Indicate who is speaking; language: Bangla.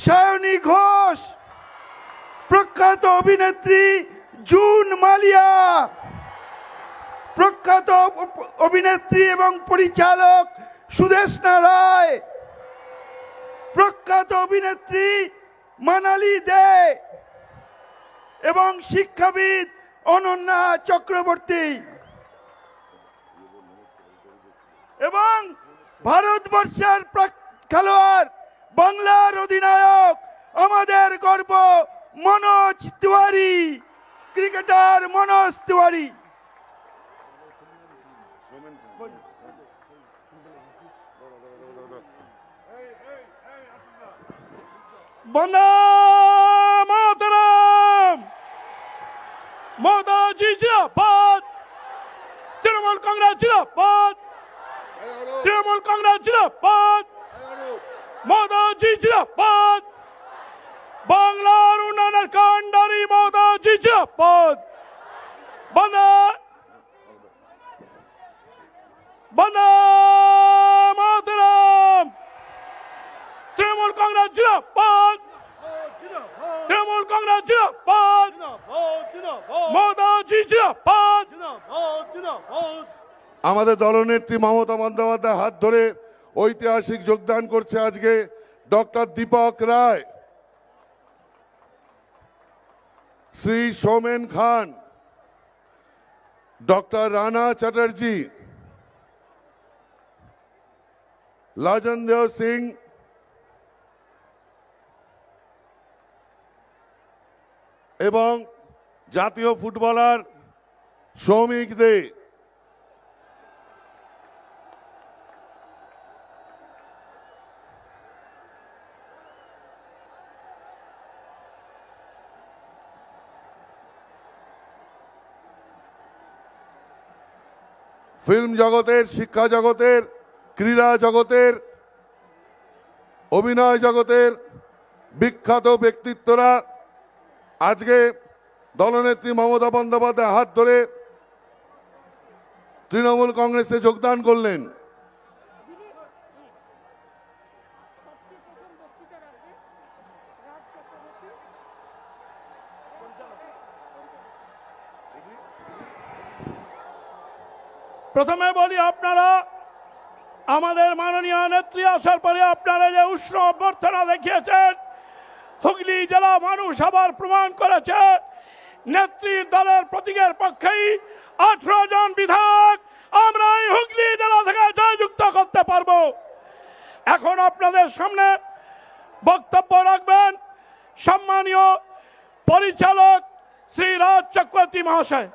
Speaker 1: সায়নী ঘোষ, প্রখ্যাত অভিনেত্রী জুন মালিয়া, প্রখ্যাত অভিনেত্রী এবং পরিচালক সুদেষ্ণা রায়, প্রখ্যাত অভিনেত্রী মানালি দে এবং শিক্ষাবিদ অনন্যা চক্রবর্তী এবং ভারতবর্ষের খেলোয়াড়, বাংলার অধিনায়ক, আমাদের গর্ব মনোজ তিওয়ারি, ক্রিকেটার মনোজ তিওয়ারি।
Speaker 2: বন্দে মাতরম। মোদিজি জিন্দাবাদ। তৃণমূল কংগ্রেস জিন্দাবাদ। তৃণমূল কংগ্রেস জিন্দাবাদ। মোদিজি জিন্দাবাদ। বাংলার উন্নয়নের কাণ্ডারি মোদিজি জিন্দাবাদ। বন্দে বন্দে মাতরম। তৃণমূল কংগ্রেস জিন্দাবাদ। তৃণমূল কংগ্রেস জিন্দাবাদ। মোদিজি জিন্দাবাদ।
Speaker 3: আমাদের দলনেত্রী মমতা বন্দ্যোপাধ্যায়ের হাত ধরে ঐতিহাসিক যোগদান করছে আজকে ডক্টর দীপক রায়, শ্রী সোমেন খান, ডক্টর রানা চ্যাটার্জি, লাজেন্দ্র সিং, এবং জাতীয় ফুটবলার সৌমিক দে। ফিল্ম জগতের, শিক্ষা জগতের, ক্রীড়া জগতের, অভিনয় জগতের বিখ্যাত ব্যক্তিত্বরা আজকে দলনেত্রী মমতা বন্দ্যোপাধ্যায়ের হাত ধরে তৃণমূল কংগ্রেসে যোগদান করলেন।
Speaker 2: প্রথমে বলি, আপনারা আমাদের মাননীয় নেত্রী আসার পরে আপনারা যে উষ্ণ অভ্যর্থনা দেখিয়েছেন, হুগলি জেলা মানুষ আবার প্রমাণ করেছে নেত্রীর দলের প্রতীকের পক্ষেই 18 জন বিধায়ক আমরা এই হুগলি জেলা থেকে জয়যুক্ত করতে পারবো। এখন আপনাদের সামনে বক্তব্য রাখবেন সম্মানীয় পরিচালক শ্রী রাজ চক্রবর্তী মহাশয়।